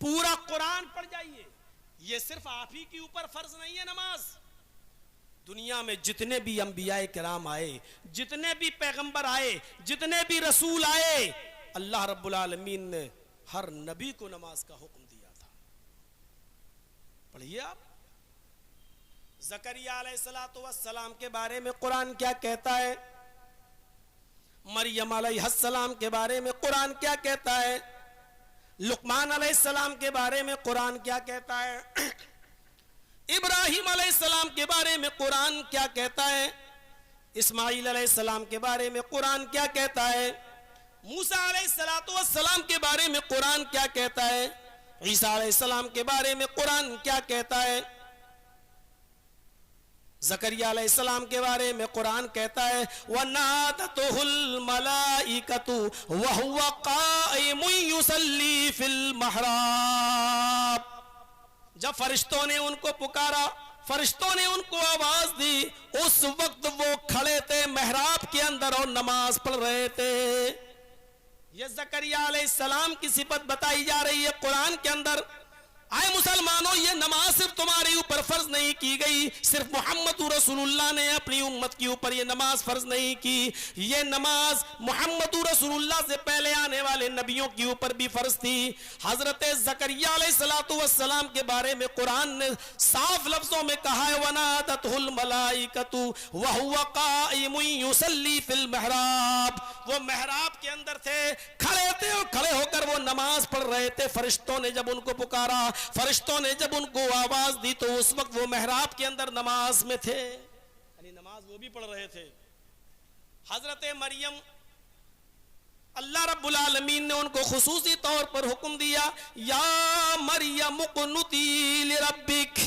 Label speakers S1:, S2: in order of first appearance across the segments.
S1: پورا قرآن پڑھ جائیے. یہ صرف آپ ہی کے اوپر فرض نہیں ہے نماز. دنیا میں جتنے بھی انبیاء کرام آئے, جتنے بھی پیغمبر آئے, جتنے بھی رسول آئے, اللہ رب العالمین نے ہر نبی کو نماز کا حکم دیا تھا. پڑھیے آپ. زکریا علیہ السلام کے بارے میں قرآن کیا کہتا ہے, مریم علیہ السلام کے بارے میں قرآن کیا کہتا ہے, لقمان علیہ السلام کے بارے میں قرآن کیا کہتا ہے, ابراہیم علیہ السلام کے بارے میں قرآن کیا کہتا ہے, اسماعیل علیہ السلام کے بارے میں قرآن کیا کہتا ہے, موسیٰ علیہ السلام کے بارے میں قرآن کیا کہتا ہے, عیسیٰ علیہ السلام کے بارے میں قرآن کیا کہتا ہے, زکریا علیہ السلام کے بارے میں قرآن کہتا ہے وَنَادَتْهُ الْمَلَائِكَةُ وَهُوَ قَائِمٌ يُصَلِّي فِي الْمَحْرَابِ. جب فرشتوں نے ان کو پکارا, فرشتوں نے ان کو آواز دی, اس وقت وہ کھڑے تھے محراب کے اندر اور نماز پڑھ رہے تھے. یہ زکریا علیہ السلام کی صفت بتائی جا رہی ہے قرآن کے اندر. آئے مسلمانوں, یہ نماز صرف تمہاری اوپر فرض نہیں کی گئی, صرف محمد رسول اللہ نے اپنی امت کے اوپر یہ نماز فرض نہیں کی, یہ نماز محمد رسول اللہ سے پہلے آنے والے نبیوں کے اوپر بھی فرض تھی. حضرت زکریا علیہ السلام کے بارے میں قرآن نے صاف لفظوں میں کہا ہے وَنَادَتْهُ الْمَلَائِكَةُ وَهُوَ قَائِمٌ يُصَلِّي فِي الْمِحْرَابِ. وہ محراب کے اندر تھے, کھڑے تھے, اور کھڑے ہو کر وہ نماز پڑھ رہے تھے. فرشتوں نے جب ان کو پکارا, فرشتوں نے جب ان کو آواز دی, تو اس وقت وہ محراب کے اندر نماز میں تھے, یعنی نماز وہ بھی پڑھ رہے تھے. حضرت مریم, اللہ رب العالمین نے ان کو خصوصی طور پر حکم دیا یا مریم اقنتی لربک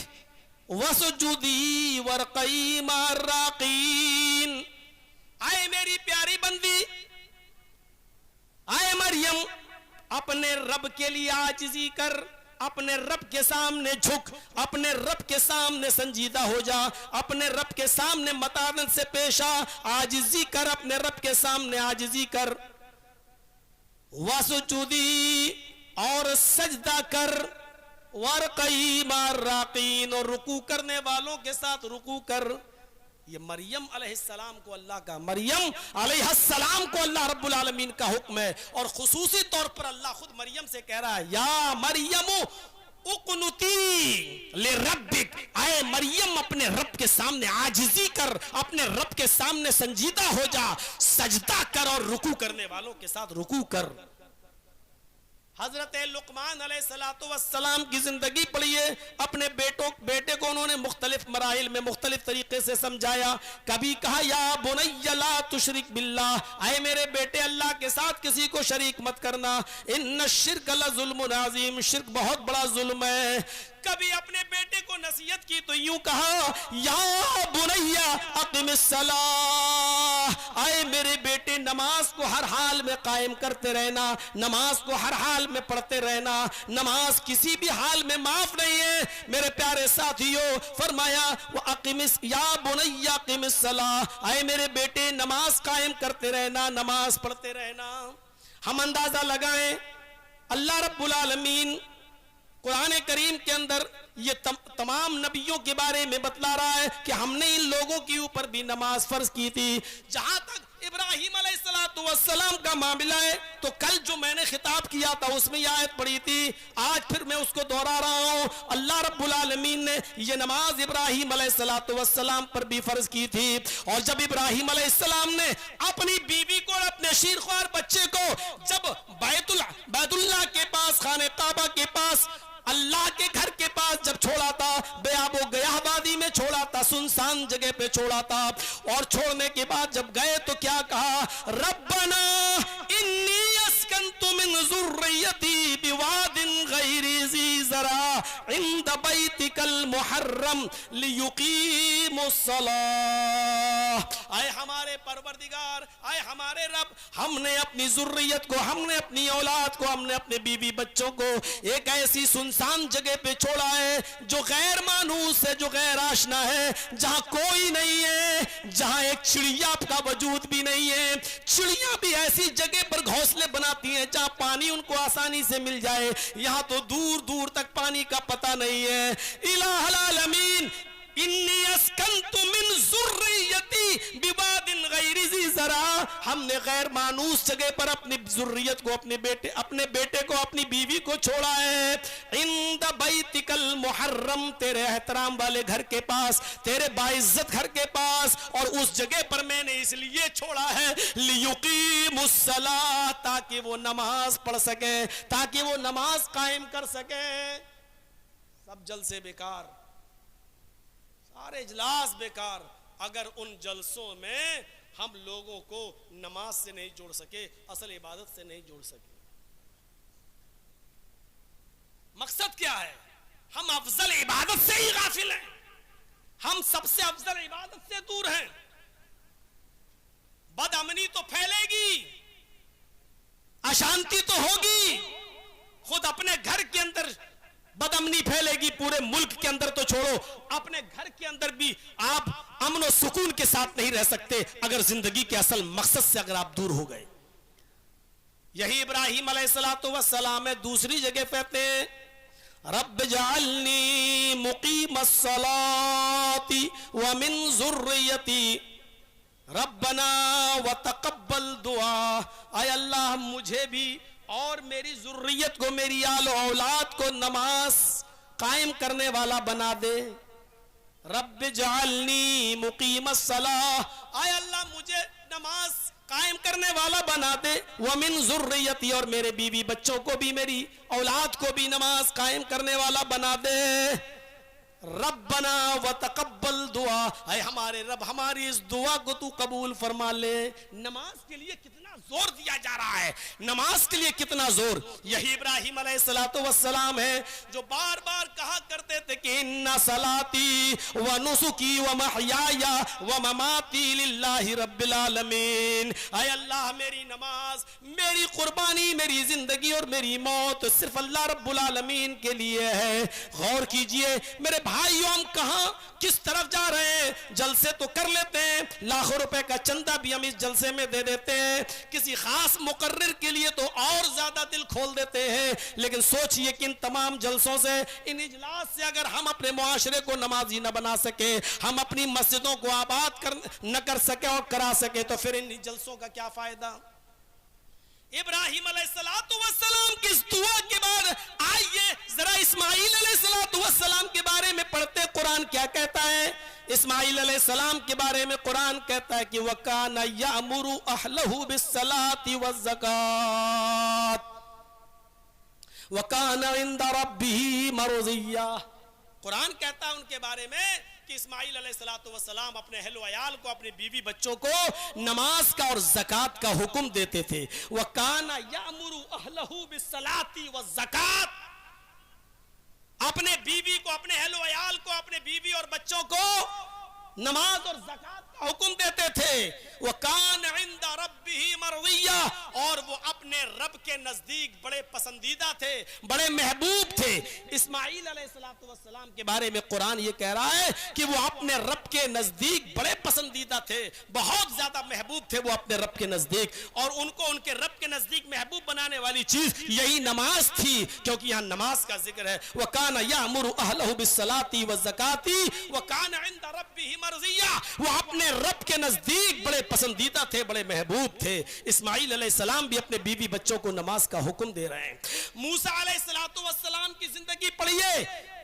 S1: وسجدی ورقی مع الراقین. آئے میری پیاری بندی, آئے مریم, اپنے رب کے لیے عاجزی کر, اپنے رب کے سامنے جھک, اپنے رب کے سامنے سنجیدہ ہو جا, اپنے رب کے سامنے متانت سے پیش آ, عاجزی کر, اپنے رب کے سامنے عاجزی کر. وسجودی, اور سجدہ کر, ورقی مع الراقین, اور رکوع کرنے والوں کے ساتھ رکوع کر. یہ مریم علیہ السلام کو اللہ کا, مریم علیہ السلام کو اللہ رب العالمین کا حکم ہے, اور خصوصی طور پر اللہ خود مریم سے کہہ رہا ہے یا مریم اقنتی لربک. اے مریم, اپنے رب کے سامنے عاجزی کر, اپنے رب کے سامنے سنجیدہ ہو جا, سجدہ کر, اور رکوع کرنے والوں کے ساتھ رکوع کر. حضرت لقمان علیہ السلام کی زندگی پڑھیے. اپنے بیٹے کو انہوں نے مختلف مراحل میں مختلف طریقے سے سمجھایا. کبھی کہا یا بنی لا تشرک باللہ, اے میرے بیٹے اللہ کے ساتھ کسی کو شریک مت کرنا, ان الشرک لظلم عظیم, شرک بہت بڑا ظلم ہے. کبھی اپنے بیٹے کو نصیحت کی تو یوں کہا یا بنی اقم الصلاۃ, اے میرے بیٹے نماز کو ہر حال میں قائم کرتے رہنا, نماز کو ہر حال میں پڑھتے رہنا, نماز کسی بھی حال میں معاف نہیں ہے. میرے پیارے ساتھیوں, فرمایا یا بنی اقم الصلاۃ, اے میرے بیٹے نماز قائم کرتے رہنا, نماز پڑھتے رہنا. ہم اندازہ لگائیں, اللہ رب العالمین قرآن کریم کے اندر یہ تمام نبیوں کے بارے میں بتلا رہا ہے کہ ہم نے ان لوگوں کے اوپر بھی نماز فرض کی تھی. جہاں تک ابراہیم علیہ السلام کا معاملہ ہے, تو کل جو میں نے خطاب کیا تھا اس میں یہ آیت پڑھی تھی, آج پھر میں اس کو دوہرا رہا ہوں. اللہ رب العالمین نے یہ نماز ابراہیم علیہ السلام پر بھی فرض کی تھی, اور جب ابراہیم علیہ السلام نے اپنی بیوی کو اور اپنے شیرخوار بچے کو جب بیت اللہ کے پاس, خانہ کعبہ کے پاس, اللہ کے گھر کے پاس جب چھوڑا تھا, بیاب و گیاہ وادی میں چھوڑا تھا, سنسان جگہ پہ چھوڑا تھا, اور چھوڑنے کے بعد جب گئے تو کیا کہا, ربنا انی اسکنت من ذریتی بواد غیر ذی زرع, عند بیتک المحرم لیقیموا الصلاۃ. اے ہمارے پروردگار، اے ہمارے رب، ہم نے اپنی ذریت کو، ہم نے اپنی اولاد کو، ہم نے اپنے بیوی بچوں کو ایک ایسی سنسان جگہ پہ چھوڑا ہے جو غیر مانوس ہے، جو غیر آشنا ہے، جہاں کوئی نہیں ہے، جہاں ایک چڑیا کا وجود بھی نہیں ہے. چڑیاں بھی ایسی جگہ پر گھونسلے بناتی ہیں جہاں پانی ان کو آسانی سے مل جائے، یہاں تو دور دور تک پانی کا پتہ نہیں ہے. الہ العالمین انی اسکنت من ذریتی بواد غیر ذی زرع. ہم نے غیر مانوس جگہ پر اپنی ذریت کو، اپنے بیٹے کو، اپنی بیوی کو چھوڑا ہے. عند بیتک المحرم، تیرے احترام والے گھر کے پاس، تیرے باعزت گھر کے پاس، اور اس جگہ پر میں نے اس لیے چھوڑا ہے لیقیموا الصلاۃ، تاکہ وہ نماز پڑھ سکے، تاکہ وہ نماز قائم کر سکے. سب جلسے بیکار، سارے اجلاس بیکار اگر ان جلسوں میں ہم لوگوں کو نماز سے نہیں جوڑ سکے، اصل عبادت سے نہیں جوڑ سکے. مقصد کیا ہے؟ ہم افضل عبادت سے ہی غافل ہیں، ہم سب سے افضل عبادت سے دور ہیں. بد امنی تو پھیلے گی، اشانتی تو ہوگی، خود اپنے گھر کے اندر بد امنی پھیلے گی، پورے ملک کے اندر تو چھوڑو، اپنے گھر کے اندر بھی آپ امن و سکون کے ساتھ نہیں رہ سکتے اگر زندگی کے اصل مقصد سے اگر آپ دور ہو گئے. یہی ابراہیم علیہ السلام ہے. دوسری جگہ کہتے ہیں رب جعلنی مقیم الصلاۃ ومن ذریتی ربنا وتقبل دعا. اے اللہ مجھے بھی اور میری ذریت کو، میری آل و اولاد کو نماز قائم کرنے والا بنا دے. رب جعلنی مقیم الصلاۃ، اے اللہ مجھے نماز قائم کرنے والا بنا دے. ومن ذریتی، اور میرے بیوی بچوں کو بھی، میری اولاد کو بھی نماز قائم کرنے والا بنا دے. ربنا وتقبل دعا، اے ہمارے رب ہماری اس دعا کو تو قبول فرما لے. نماز کے لیے کتنا زور دیا جا رہا ہے، نماز کے لیے کتنا زور. یہی ابراہیم علیہ السلام ہے جو بار بار کہا کرتے تھے کہ ان صلاتی و نسکی و محیای و مماتی للہ رب العالمین. اے اللہ میری نماز، میری قربانی، میری زندگی اور میری موت صرف اللہ رب العالمین کے لیے ہے. غور کیجئے میرے بھائیوں، ہم کہاں کس طرف جا رہے ہیں؟ جلسے تو کر لیتے ہیں، لاکھوں روپے کا چندہ بھی ہم اس جلسے میں دے دیتے ہیں، کسی خاص مقرر کے لیے تو اور زیادہ دل کھول دیتے ہیں. لیکن سوچئے کہ ان تمام جلسوں سے، ان اجلاس سے اگر ہم اپنے معاشرے کو نمازی نہ بنا سکے، ہم اپنی مسجدوں کو آباد نہ کر سکے اور کرا سکے، تو پھر ان جلسوں کا کیا فائدہ؟ ابراہیم علیہ السلام کی اس دعا کے بعد آئیے ذرا اسماعیل علیہ السلام کے بارے میں پڑھتے. قرآن کیا کہتا ہے؟ اسماعیل علیہ السلام کے بارے میں قرآن کہتا ہے کہ وَكَانَ يَأْمُرُ أَهْلَهُ بِالصَّلَاةِ وَالزَّكَاةِ وَكَانَ عِندَ رَبِّهِ مَرْضِيًّا. قرآن کہتا ہے ان کے بارے میں کہ اسماعیل علیہ السلام اپنے اہل و عیال کو، اپنے بیوی بچوں کو نماز کا اور زکوٰۃ کا حکم دیتے تھے. وَكَانَ يَأْمُرُ أَهْلَهُ بِالصَّلَاةِ وَالزَّكَاةِ، اپنے بیوی کو، اپنے اہل و عیال کو، اپنے بیوی اور بچوں کو نماز اور زکوٰۃ کا حکم دیتے تھے. وَكَانَ عِندَ رَبِّهِ مَرْضِيًّا، اور وہ اپنے رب کے نزدیک بڑے پسندیدہ تھے، بڑے محبوب تھے. اسماعیل علیہ السلام کے بارے میں قرآن یہ کہہ رہا ہے کہ وہ اپنے رب کے نزدیک بڑے پسندیدہ تھے، بہت زیادہ محبوب تھے وہ اپنے رب کے نزدیک. اور ان کو ان کے رب کے نزدیک محبوب بنانے والی چیز یہی نماز تھی، کیونکہ یہاں نماز کا ذکر ہے. وَكَانَ يَأْمُرُ أَهْلَهُ بِالصَّلَاةِ وَالزَّكَاةِ وَكَانَ عِندَ رَبِّهِ مَرْضِيًّا. وہ اپنے رب کے نزدیک بڑے پسندیدہ تھے، بڑے محبوب تھے. اسماعیل علیہ السلام بھی اپنے بیوی بچوں کو نماز کا حکم دے رہے ہیں. موسیٰ علیہ السلام کی زندگی پڑھیے.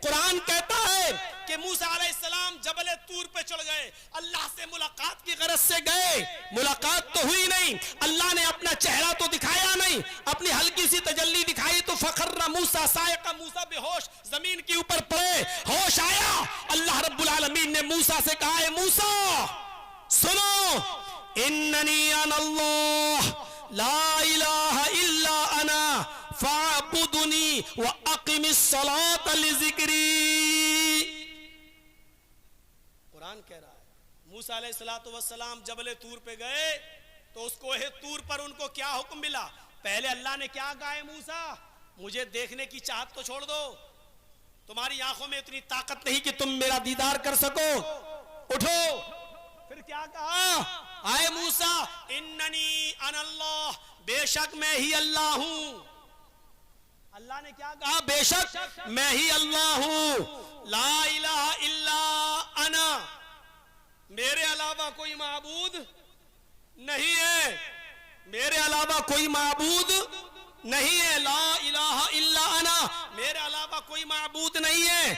S1: قرآن کہتا ہے کہ موسیٰ علیہ السلام جبل طور پہ چڑھ گئے، اللہ سے ملاقات کی غرض سے گئے. ملاقات تو ہوئی نہیں، اللہ نے اپنا چہرہ تو دکھایا نہیں، اپنی ہلکی سی تجلی دکھائی تو فخر موسیٰ صاعقہ، موسیٰ بے ہوش زمین کے اوپر پڑے. ہوش آیا، اللہ رب العالمین نے موسیٰ سے کہا ہے موسیٰ سنو، اننی انا اللہ لا الہ الا انا فاعبدنی وَأَقِمِ الصَّلَاةَ لِذِكْرِي. قرآن کہہ رہا ہے موسیٰ علیہ السلام جبل طور پہ گئے تو اس کوہ طور پر ان کو کیا حکم ملا؟ پہلے اللہ نے کیا کہا ہے موسیٰ مجھے دیکھنے کی چاہت تو چھوڑ دو، تمہاری آنکھوں میں اتنی طاقت نہیں کہ تم میرا دیدار کر سکو، اٹھو. پھر کیا کہا؟ آئے موسیٰ اننی انا اللہ، بے شک میں ہی اللہ ہوں. اللہ نے کیا کہا؟ بے شک میں ہی اللہ ہوں، لا الہ الا انا، میرے علاوہ کوئی معبود نہیں ہے، میرے علاوہ کوئی معبود نہیں ہے، لا الہ الا انا، میرے علاوہ کوئی معبود نہیں ہے.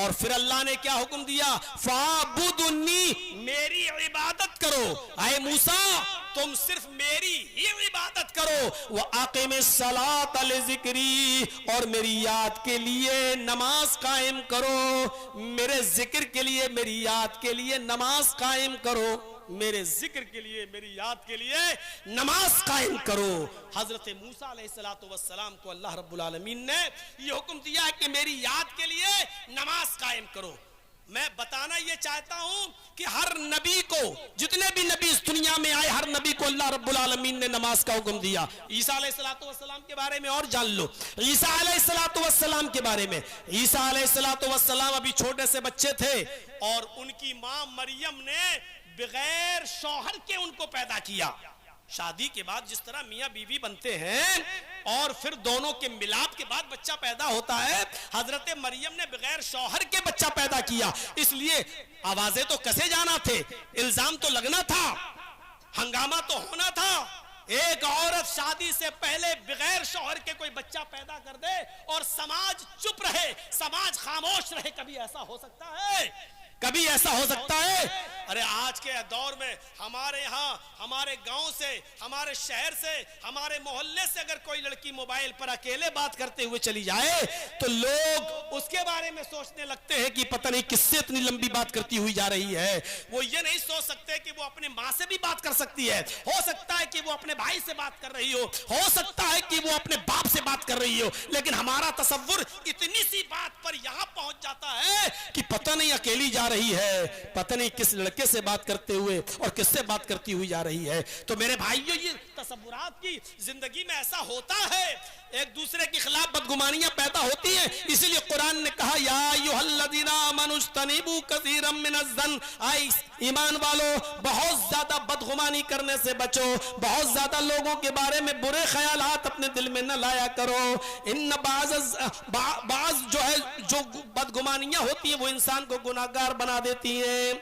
S1: اور پھر اللہ نے کیا حکم دیا؟ فَاعْبُدُنِّي، میری عبادت کرو. اے موسیٰ تم صرف میری ہی عبادت کرو. وَأَقِمِ الصَّلَاةَ لِذِكْرِي، اور میری یاد کے لیے نماز قائم کرو، میرے ذکر کے لیے میری یاد کے لیے نماز قائم کرو، میرے ذکر کے لیے میری یاد کے لیے نماز قائم کرو. حضرت موسیٰ علیہ السلام کو اللہ رب العالمین نے یہ حکم دیا ہے کہ میری یاد کے لیے نماز قائم کرو. میں بتانا یہ چاہتا ہوں کہ ہر نبی کو، جتنے بھی نبی اس دنیا میں آئے، ہر نبی کو اللہ رب العالمین نے نماز کا حکم دیا. عیسیٰ علیہ السلام کے بارے میں اور جان لو. عیسیٰ علیہ السلام کے بارے میں، عیسیٰ علیہ السلام ابھی چھوٹے سے بچے تھے اور ان کی ماں مریم نے بغیر شوہر کے ان کو پیدا کیا. شادی کے بعد جس طرح میاں بیوی بنتے ہیں اور پھر دونوں کے ملاپ کے بعد بچہ پیدا ہوتا ہے، حضرت مریم نے بغیر شوہر کے بچہ پیدا کیا. اس لیے آوازیں تو کسے جانا تھے، الزام تو لگنا تھا، ہنگامہ تو ہونا تھا. ایک عورت شادی سے پہلے بغیر شوہر کے کوئی بچہ پیدا کر دے اور سماج چپ رہے، سماج خاموش رہے، کبھی ایسا ہو سکتا ہے؟ کبھی ایسا ہو سکتا ہے؟ ارے آج کے دور میں ہمارے ہاں، ہمارے گاؤں سے، ہمارے شہر سے، ہمارے محلے سے اگر کوئی لڑکی موبائل پر اکیلے بات کرتے ہوئے چلی جائے تو لوگ اس کے بارے میں سوچنے لگتے ہیں کہ پتہ نہیں کس سے اتنی لمبی بات کرتی ہوئی جا رہی ہے. وہ یہ نہیں سوچ سکتے کہ وہ اپنے ماں سے بھی بات کر سکتی ہے، ہو سکتا ہے کہ وہ اپنے بھائی سے بات کر رہی ہو سکتا ہے کہ وہ اپنے باپ سے بات کر رہی ہو. لیکن ہمارا تصور اتنی سی بات پر یہاں پہنچ جاتا ہے کہ پتہ نہیں اکیلی جا رہی ہے، پتہ نہیں کس لڑکے سے بات کرتے ہوئے اور کس سے بات کرتی ہوئی جا رہی ہے. تو میرے بھائیو، یہ تصورات کی زندگی میں ایسا ہوتا ہے، ایک دوسرے کے خلاف بدگمانیاں پیدا ہوتی ہیں. اسی لیے قرآن نے کہا یا ایھا الذین آمنوا اجتنبوا کثیرا من الظن، اے ایمان والو بہت زیادہ بدگمانی کرنے سے بچو، بہت زیادہ لوگوں کے بارے میں برے خیالات اپنے دل میں نہ لایا کرو. ان بعض جو ہے جو بدگمانیاں ہوتی ہیں وہ انسان کو گناہگار بنا دیتی ہیں.